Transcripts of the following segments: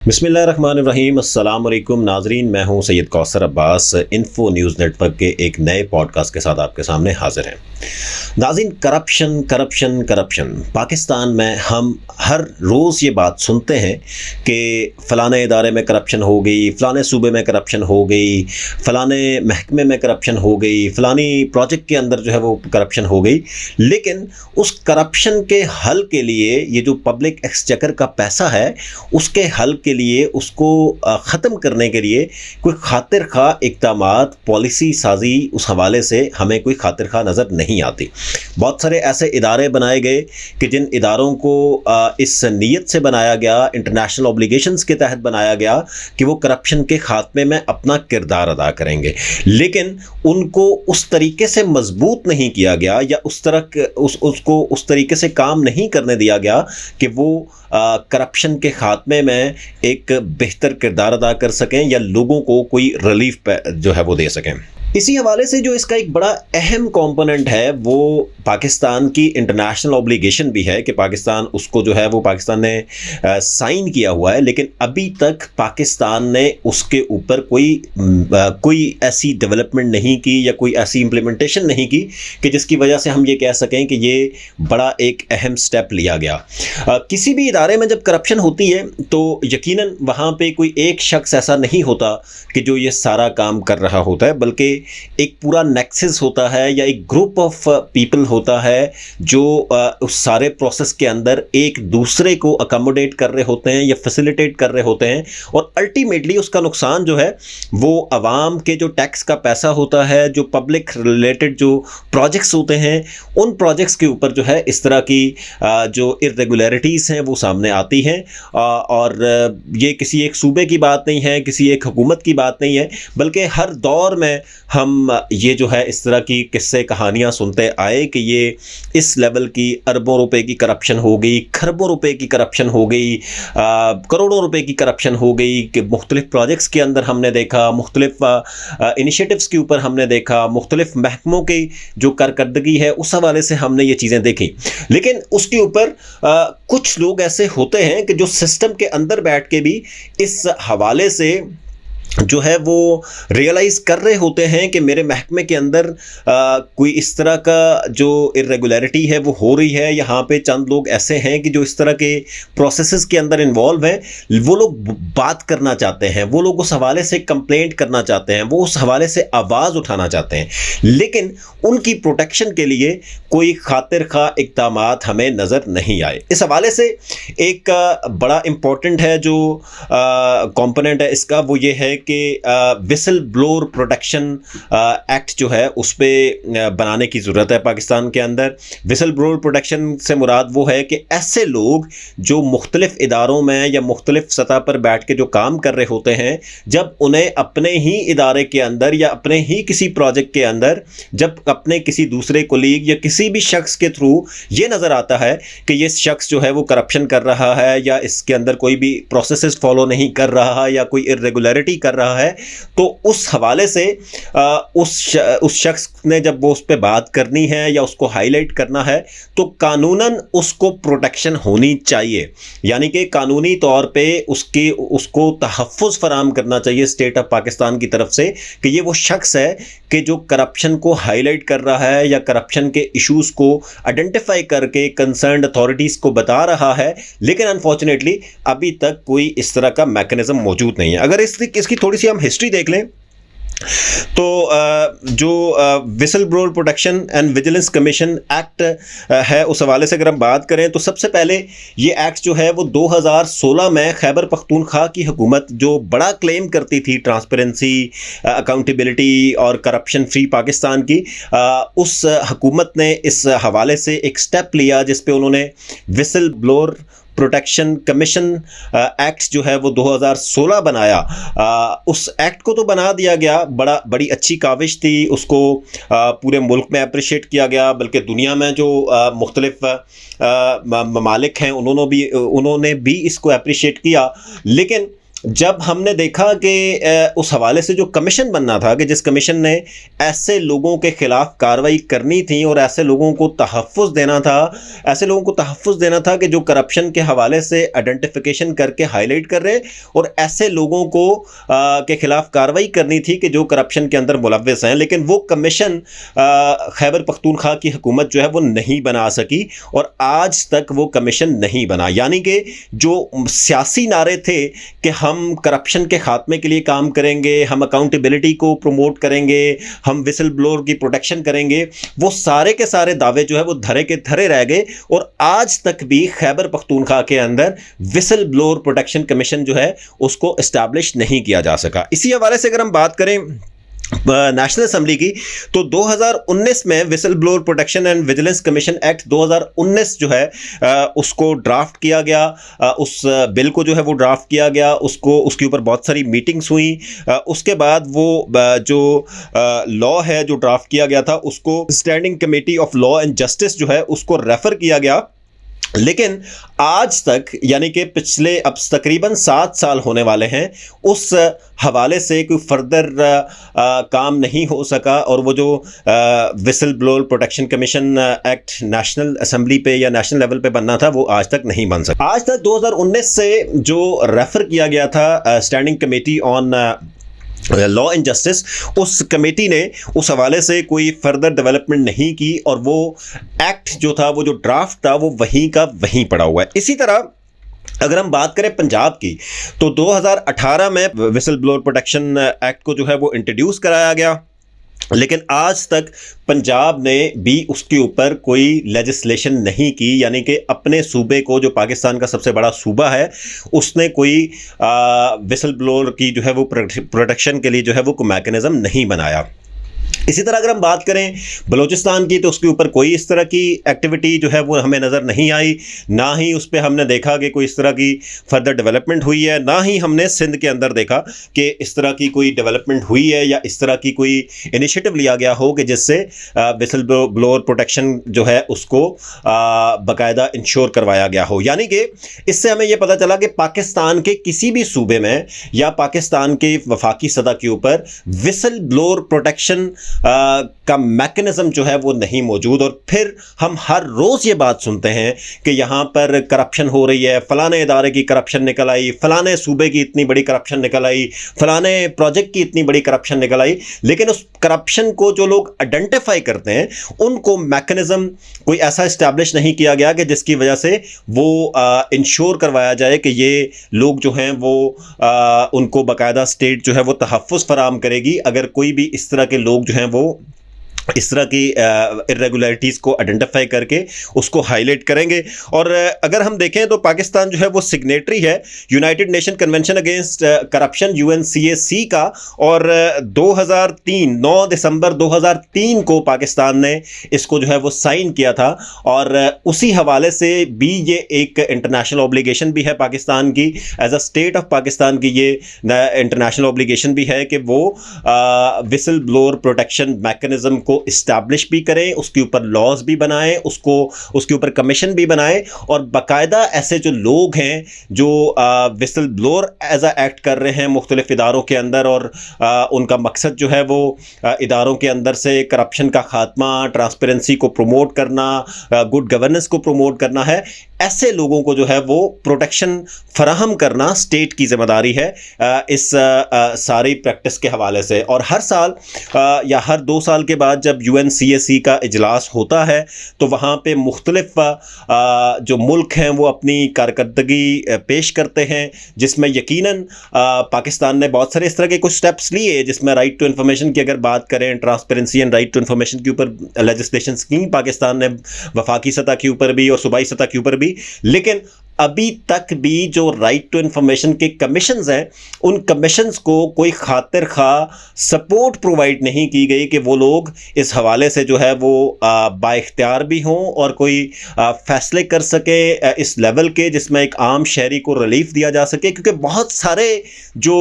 बिस्मिल्लाहिर्रहमानिर्रहीम अस्सलाम वालेकुम नाजरीन, मैं हूं Syed Kausar Abbas. Info news network के एक नए पॉडकास्ट के साथ आपके सामने हाजिर हैं। नाज़रीन, करप्शन करप्शन करप्शन पाकिस्तान में हम हर रोज़ ये बात सुनते हैं कि फ़लाने इदारे में करप्शन हो गई, फ़लाने सूबे में करप्शन हो गई, फ़लाने महकमे में करप्शन हो गई, फ़लानी प्रोजेक्ट के अंदर जो है वो करप्शन हो गई। लेकिन उस करप्शन के हल के लिए ये जो पब्लिक एक्सचेकर का पैसा है, उसके हल के लिए, उसको ख़त्म करने के लिए कोई खातिर खा इक़दामात, पॉलिसी साज़ी उस हवाले से हमें कोई खातिर खा नज़र नहीं आती। बहुत सारे ऐसे इदारे बनाए गए कि जिन इदारों को इस नीयत से बनाया गया, इंटरनेशनल ऑब्लिगेशंस के तहत बनाया गया कि वो करप्शन के ख़ात्मे में अपना किरदार अदा करेंगे, लेकिन उनको उस तरीके से मजबूत नहीं किया गया या उसको उस तरीके से काम नहीं करने दिया गया कि वो करप्शन के ख़ात्मे में एक बेहतर किरदार अदा कर सकें या लोगों को कोई रिलीफ जो है वो दे सकें। इसी हवाले से जो इसका एक बड़ा अहम कंपोनेंट है वो पाकिस्तान की इंटरनेशनल ऑब्लिगेशन भी है कि पाकिस्तान उसको जो है वो पाकिस्तान ने साइन किया हुआ है, लेकिन अभी तक पाकिस्तान ने उसके ऊपर कोई ऐसी डेवलपमेंट नहीं की या कोई ऐसी इम्प्लीमेंटेशन नहीं की कि जिसकी वजह से हम ये कह सकें कि ये बड़ा एक अहम स्टेप लिया गया। किसी भी इदारे में जब करप्शन होती है तो यकीनन वहाँ पे कोई एक शख्स ऐसा नहीं होता कि जो ये सारा काम कर रहा होता है, बल्कि एक पूरा नेक्सस होता है या एक ग्रुप ऑफ पीपल होता है जो उस सारे प्रोसेस के अंदर एक दूसरे को अकोमोडेट कर रहे होते हैं या फैसिलिटेट कर रहे होते हैं, और अल्टीमेटली उसका नुकसान जो है वो आवाम के जो टैक्स का पैसा होता है, जो पब्लिक रिलेटेड जो प्रोजेक्ट्स होते हैं, उन प्रोजेक्ट्स के ऊपर जो है इस तरह की जो इर्रेगुलरिटीज़ हैं वो सामने आती हैं। और ये किसी एक सूबे की बात नहीं है, किसी एक हुकूमत की बात नहीं है, बल्कि हर दौर में हम ये जो है इस तरह की किस्से कहानियाँ सुनते आए कि ये इस लेवल की अरबों रुपए की करप्शन हो गई, खरबों रुपए की करप्शन हो गई, करोड़ों रुपए की करप्शन हो गई कि मुख्तलिफ प्रोजेक्ट्स के अंदर हमने देखा, मुख्तलिफ इनिशिएटिव्स के ऊपर हमने देखा, मुख्तलिफ महकमों की जो कारकर्दगी है उस हवाले से हमने ये चीज़ें देखी। लेकिन उसके ऊपर कुछ लोग ऐसे होते हैं कि जो सिस्टम के अंदर बैठ के भी इस हवाले से जो है वो रियलाइज़ कर रहे होते हैं कि मेरे महकमे के अंदर कोई इस तरह का जो इर्रेगुलरिटी है वो हो रही है। यहाँ पे चंद लोग ऐसे हैं कि जो इस तरह के प्रोसेसेस के अंदर इन्वॉल्व हैं, वो लोग बात करना चाहते हैं, वो लोग उस हवाले से कंप्लेंट करना चाहते हैं, वो उस हवाले से आवाज़ उठाना चाहते हैं, लेकिन उनकी प्रोटेक्शन के लिए कोई खातिर खा इक़दामात हमें नज़र नहीं आए। इस हवाले से एक बड़ा इम्पोर्टेंट है जो कंपोनेंट है इसका, वो ये है कि विसल ब्लोअर प्रोटेक्शन एक्ट जो है उस पर बनाने की ज़रूरत है पाकिस्तान के अंदर। विसल ब्लोअर प्रोटेक्शन से मुराद वो है कि ऐसे लोग जो मुख्तलिफ इदारों में या मुख्तलिफ सतह पर बैठ के जो काम कर रहे होते हैं, जब उन्हें अपने ही इदारे के अंदर या अपने ही किसी प्रोजेक्ट के अंदर जब अपने किसी दूसरे कोलीग या किसी भी शख्स के थ्रू ये नज़र आता है कि ये शख्स जो है वो करप्शन कर रहा है या इसके अंदर कोई भी प्रोसेसेस फॉलो नहीं कर रहा है या कोई इर्रेगुलरिटी कर रहा है, तो उस हवाले से उस शख्स ने जब वो उस पर बात करनी है या उसको हाईलाइट करना है तो कानूनन उसको प्रोटेक्शन होनी चाहिए। यानी कि कानूनी तौर पे उसको तहफ़्फ़ुज़ फराहम करना चाहिए स्टेट ऑफ पाकिस्तान की तरफ से कि ये वो शख्स है कि जो करप्शन को हाईलाइट कर रहा है या करप्शन के इश्यूज़ को आइडेंटिफाई करके कंसर्न्ड अथॉरिटीज़ को बता रहा है, लेकिन अनफॉर्चुनेटली अभी तक कोई इस तरह का मैकेनिज्म मौजूद नहीं है। अगर इसकी थोड़ी सी हम हिस्ट्री देख लें तो जो whistleblower protection and vigilance commission act है उस हवाले से अगर हम बात करें तो सबसे पहले ये एक्ट जो है वो 2016 में खैबर पख्तूनख्वा की हुकूमत जो बड़ा क्लेम करती थी ट्रांसपेरेंसी, अकाउंटेबिलिटी और करप्शन फ्री पाकिस्तान की, उस हुकूमत ने इस हवाले से एक स्टेप लिया जिस पे उन्होंने whistle blower protection commission act जो है वो 2016 बनाया। उस एक्ट को तो बना दिया गया, बड़ी अच्छी काविश थी, उसको पूरे मुल्क में अप्रिशिएट किया गया, बल्कि दुनिया में जो मुख्तलिफ ममालिक हैं उन्होंने भी इसको अप्रिशिएट किया। लेकिन जब हमने देखा कि उस हवाले से जो कमीशन बनना था कि जिस कमीशन ने ऐसे लोगों के ख़िलाफ़ कार्रवाई करनी थी और ऐसे लोगों को तहफ़्फ़ुज़ देना था, ऐसे लोगों को तहफ़्फ़ुज़ देना था कि जो करप्शन के हवाले से आइडेंटिफिकेशन करके हाईलाइट कर रहे, और ऐसे लोगों को के ख़िलाफ़ कार्रवाई करनी थी कि जो करप्शन के अंदर मुलव्वस हैं। लेकिन वो कमीशन खैबर पख्तूनख्वा की हुकूमत जो है वो नहीं बना सकी और आज तक वो कमीशन नहीं बना। यानी कि जो सियासी नारे थे कि हम करप्शन के ख़ात्मे के लिए काम करेंगे, हम अकाउंटेबिलिटी को प्रमोट करेंगे, हम विसल ब्लोअर की प्रोटेक्शन करेंगे, वो सारे के सारे दावे जो है वो धरे के धरे रह गए और आज तक भी खैबर पख्तूनख्वा के अंदर विसल ब्लोअर प्रोटेक्शन कमीशन जो है उसको इस्टेब्लिश नहीं किया जा सका। इसी हवाले से अगर हम बात करें नेशनल असेंबली की, तो 2019 में whistle blower protection and vigilance commission act 2019 जो है उसको ड्राफ्ट किया गया, उस बिल को जो है वो ड्राफ्ट किया गया, उसके ऊपर बहुत सारी मीटिंग्स हुई। उसके बाद वो जो लॉ है जो ड्राफ्ट किया गया था उसको standing committee of law and justice जो है उसको रेफ़र किया गया। लेकिन आज तक यानी कि पिछले अब तकरीबन 7 साल होने वाले हैं, उस हवाले से कोई फर्दर काम नहीं हो सका और वो जो whistleblower protection commission act national assembly पे या नेशनल लेवल पे बनना था वो आज तक नहीं बन सका। आज तक 2019 से जो रेफ़र किया गया था standing committee on law and justice, उस कमेटी ने उस हवाले से कोई फर्दर डेवलपमेंट नहीं की और वो एक्ट जो था वो जो ड्राफ्ट था वो वहीं का वहीं पड़ा हुआ है। इसी तरह अगर हम बात करें पंजाब की, तो 2018 में विसल ब्लोअर प्रोटेक्शन एक्ट को जो है वो इंट्रोड्यूस कराया गया, लेकिन आज तक पंजाब ने भी उसके ऊपर कोई लेजिस्लेशन नहीं की, यानी कि अपने सूबे को, जो पाकिस्तान का सबसे बड़ा सूबा है, उसने कोई विसल ब्लोअर की जो है वो प्रोटेक्शन के लिए जो है वो कोई मैकेनिज़्म नहीं बनाया। इसी तरह अगर हम बात करें बलूचिस्तान की, तो उसके ऊपर कोई इस तरह की एक्टिविटी जो है वो हमें नज़र नहीं आई, ना ही उस पर हमने देखा कि कोई इस तरह की फर्दर डेवलपमेंट हुई है, ना ही हमने सिंध के अंदर देखा कि इस तरह की कोई डेवलपमेंट हुई है या इस तरह की कोई इनिशिएटिव लिया गया हो कि जिससे विसल ब्लोअर प्रोटेक्शन जो है उसको बाकायदा इंश्योर करवाया गया हो। यानी कि इससे हमें यह पता चला कि पाकिस्तान के किसी भी सूबे में या पाकिस्तान के वफाकी सतह के ऊपर विसल ब्लोअर प्रोटेक्शन का मैकेनिज्म जो है वो नहीं मौजूद। और फिर हम हर रोज़ ये बात सुनते हैं कि यहाँ पर करप्शन हो रही है, फ़लाने इदारे की करप्शन निकल आई, फ़लाने सूबे की इतनी बड़ी करप्शन निकल आई, फ़लाने प्रोजेक्ट की इतनी बड़ी करप्शन निकल आई। लेकिन उस करप्शन को जो लोग आइडेंटिफाई करते हैं उनको मैकेनिज्म कोई ऐसा इस्टेब्लिश नहीं किया गया कि जिसकी वजह से वो इंश्योर करवाया जाए कि ये लोग जो हैं वो उनको बाकायदा स्टेट जो है वो तहफ़्फ़ुज़ फराहम करेगी अगर कोई भी इस तरह के लोग जो हैं वो इस तरह की इर्रेगुलरिटीज़ को आइडेंटिफाई करके उसको हाईलाइट करेंगे। और अगर हम देखें तो पाकिस्तान जो है वो सिग्नेटरी है United nation convention against corruption UNCAC का, और 2003 9 दिसंबर 2003 को पाकिस्तान ने इसको जो है वो साइन किया था। और उसी हवाले से भी ये एक इंटरनेशनल ऑब्लिगेशन भी है पाकिस्तान की, as a state of Pakistan की ये इंटरनेशनल ऑब्लिगेशन भी है कि वो विसल ब्लोअर प्रोटेक्शन मैकेनिज्म को इस्टेब्लिश भी करें, उसके ऊपर लॉज भी बनाएं, उसके ऊपर कमीशन भी बनाएं, और बाकायदा ऐसे जो लोग हैं जो whistleblower as a act कर रहे हैं मुख्तलिफ इदारों के अंदर, और उनका मकसद जो है वो इदारों के अंदर से करप्शन का खात्मा, ट्रांसपेरेंसी को प्रमोट करना, गुड गवर्नेंस को प्रमोट करना है, ऐसे लोगों को जो है वो प्रोटेक्शन फराहम करना स्टेट की ज़िम्मेदारी है इस सारी प्रैक्टिस के हवाले से। और हर साल या हर 2 साल के बाद जब UNCAC का इजलास होता है तो वहाँ पे मुख्तलिफ जो मुल्क हैं वो अपनी कारकर्दगी पेश करते हैं, जिसमें यकीनन पाकिस्तान ने बहुत सारे इस तरह के कुछ स्टेप्स लिए, जिसमें राइट टू इन्फॉर्मेशन की अगर बात करें, transparency and right to information के ऊपर लेजिस्लेशन स्कीम पाकिस्तान ने वफाकी सतह के ऊपर भी और सूबाई सतह के ऊपर भी। लेकिन अभी तक भी जो राइट टू इन्फॉर्मेशन के कमीशंस हैं, उन कमीशंस को कोई खातिर खा सपोर्ट प्रोवाइड नहीं की गई कि वो लोग इस हवाले से जो है वो बाइख्तियार भी हों और कोई फैसले कर सके इस लेवल के जिसमें एक आम शहरी को रिलीफ दिया जा सके। क्योंकि बहुत सारे जो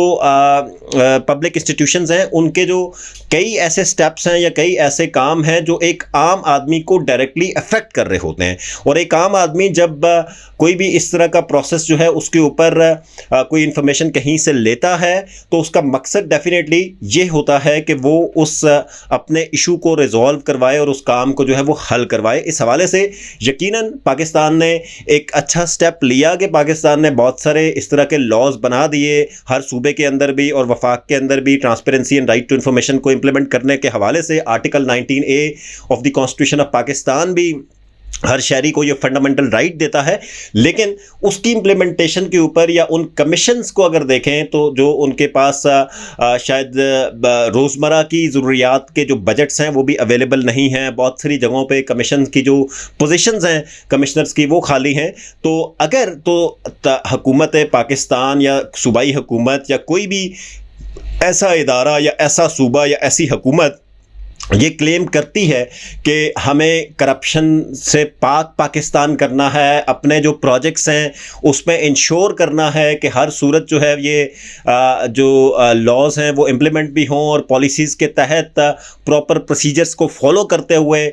पब्लिक इंस्टीट्यूशंस हैं उनके जो कई ऐसे स्टेप्स हैं या कई ऐसे काम हैं जो एक आम आदमी को डायरेक्टली अफेक्ट कर रहे होते हैं, और एक आम आदमी जब कोई भी इस तरह का प्रोसेस जो है उसके ऊपर कोई इन्फॉर्मेशन कहीं से लेता है तो उसका मकसद डेफिनेटली ये होता है कि वो उस अपने इशू को रिजॉल्व करवाए और उस काम को जो है वो हल करवाए। इस हवाले से यकीनन पाकिस्तान ने एक अच्छा स्टेप लिया कि पाकिस्तान ने बहुत सारे इस तरह के लॉज बना दिए हर सूबे के अंदर भी और वफाक के अंदर भी transparency and right to information को इंप्लीमेंट करने के हवाले से। Article 19A of the constitution of Pakistan भी हर शहरी को ये फंडामेंटल राइट देता है, लेकिन उसकी इम्प्लीमेंटेशन के ऊपर या उन कमीशंस को अगर देखें तो जो उनके पास शायद रोज़मर्रा की ज़रूरियात के जो बजट्स हैं वो भी अवेलेबल नहीं हैं। बहुत सारी जगहों पे कमीशन की जो पोजीशंस हैं कमिश्नर्स की वो खाली हैं। तो अगर हुकूमत पाकिस्तान या सूबाई हुकूमत या कोई भी ऐसा इदारा या ऐसा सूबा या ऐसी हुकूमत ये क्लेम करती है कि हमें करप्शन से पाक पाकिस्तान करना है, अपने जो प्रोजेक्ट्स हैं उसमें इंश्योर करना है कि हर सूरत जो है ये जो लॉज हैं वो इम्प्लीमेंट भी हों और पॉलिसीज़ के तहत प्रॉपर प्रोसीजर्स को फॉलो करते हुए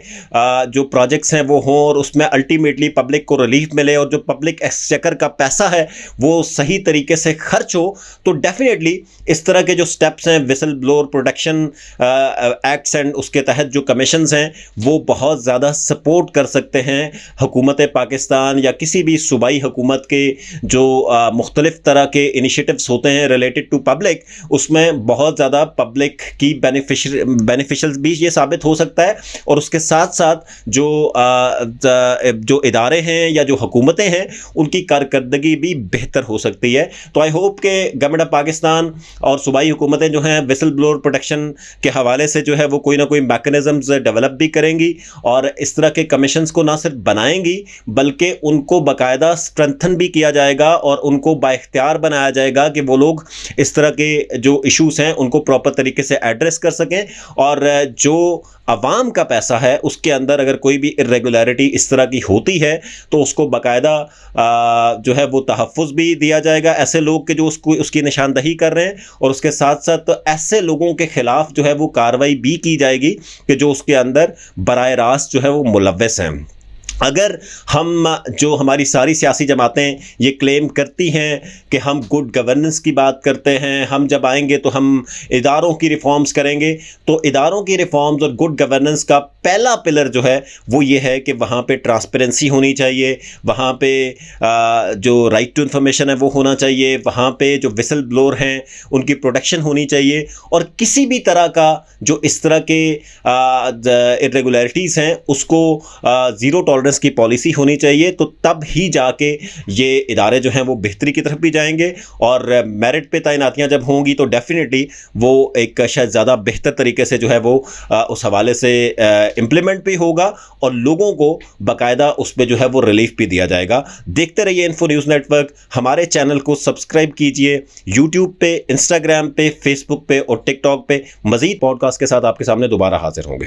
जो प्रोजेक्ट्स हैं वो हों और उसमें अल्टीमेटली पब्लिक को रिलीफ मिले और जो पब्लिक एक्सचेकर का पैसा है वो सही तरीके से खर्च हो। तो डेफिनेटली इस तरह के जो स्टेप्स हैं whistle blower protection acts and उसके तहत जो कमीशंस हैं वो बहुत ज़्यादा सपोर्ट कर सकते हैं हुकूमत पाकिस्तान या किसी भी सूबाई हुकूमत के जो मुख्तलिफ तरह के इनिशिएटिव्स होते हैं रिलेटेड टू पब्लिक, उसमें बहुत ज़्यादा पब्लिक की बेनिफिशियल भी ये साबित हो सकता है। और उसके साथ साथ जो इदारे हैं या जो हुकूमतें हैं उनकी कारकर्दगी भी बेहतर हो सकती है। तो आई होप कि गवर्नमेंट ऑफ पाकिस्तान और सूबाई हुकूमतें जो हैं विसल ब्लोअर प्रोटेक्शन के हवाले से जो है वो कोई ना कोई मैकेनिज्म्स डेवलप भी करेंगी और इस तरह के कमीशंस को ना सिर्फ बनाएंगी बल्कि उनको बाकायदा स्ट्रेंथन भी किया जाएगा और उनको बाइख्तियार बनाया जाएगा कि वो लोग इस तरह के जो इश्यूज़ हैं उनको प्रॉपर तरीके से एड्रेस कर सकें। और जो अवाम का पैसा है उसके अंदर अगर कोई भी इर्रेगुलरिटी इस तरह की होती है तो उसको बाकायदा जो है वो तहफ़्फ़ुज़ भी दिया जाएगा ऐसे लोग के जो उसकी निशानदही कर रहे हैं, और उसके साथ साथ तो ऐसे लोगों के ख़िलाफ़ जो है वो कार्रवाई भी की जाएगी कि जो उसके अंदर बराह रास्त जो है वो मुलव्वस हैं। अगर हम जो हमारी सारी सियासी जमातें ये क्लेम करती हैं कि हम गुड गवर्नेंस की बात करते हैं, हम जब आएंगे तो हम इदारों की रिफॉर्म्स करेंगे, तो इदारों की रिफॉर्म्स और गुड गवर्नेंस का पहला पिलर जो है वो ये है कि वहाँ पे ट्रांसपेरेंसी होनी चाहिए, वहाँ पे जो राइट टू इन्फॉर्मेशन है वो होना चाहिए, वहाँ पे जो विसल ब्लोअर हैं उनकी प्रोटेक्शन होनी चाहिए, और किसी भी तरह का जो इस तरह के इर्रेगुलरिटीज़ हैं उसको ज़ीरो टॉलरेंस की पॉलिसी होनी चाहिए। तो तब ही जाके ये इदारे जो हैं वो बेहतरी की तरफ भी जाएंगे और मेरिट पे तैनातियां जब होंगी तो डेफिनेटली वो एक शायद ज़्यादा बेहतर तरीके से जो है वो उस हवाले से इम्प्लीमेंट भी होगा और लोगों को बाकायदा उस पर जो है वो रिलीफ भी दिया जाएगा। देखते रहिए इन्फो न्यूज़ नेटवर्क। हमारे चैनल को सब्सक्राइब कीजिए। यूट्यूब पे, इंस्टाग्राम पे, फेसबुक पे और टिकटॉक पे मज़ीद पॉडकास्ट के साथ आपके सामने दोबारा हाजिर होंगे।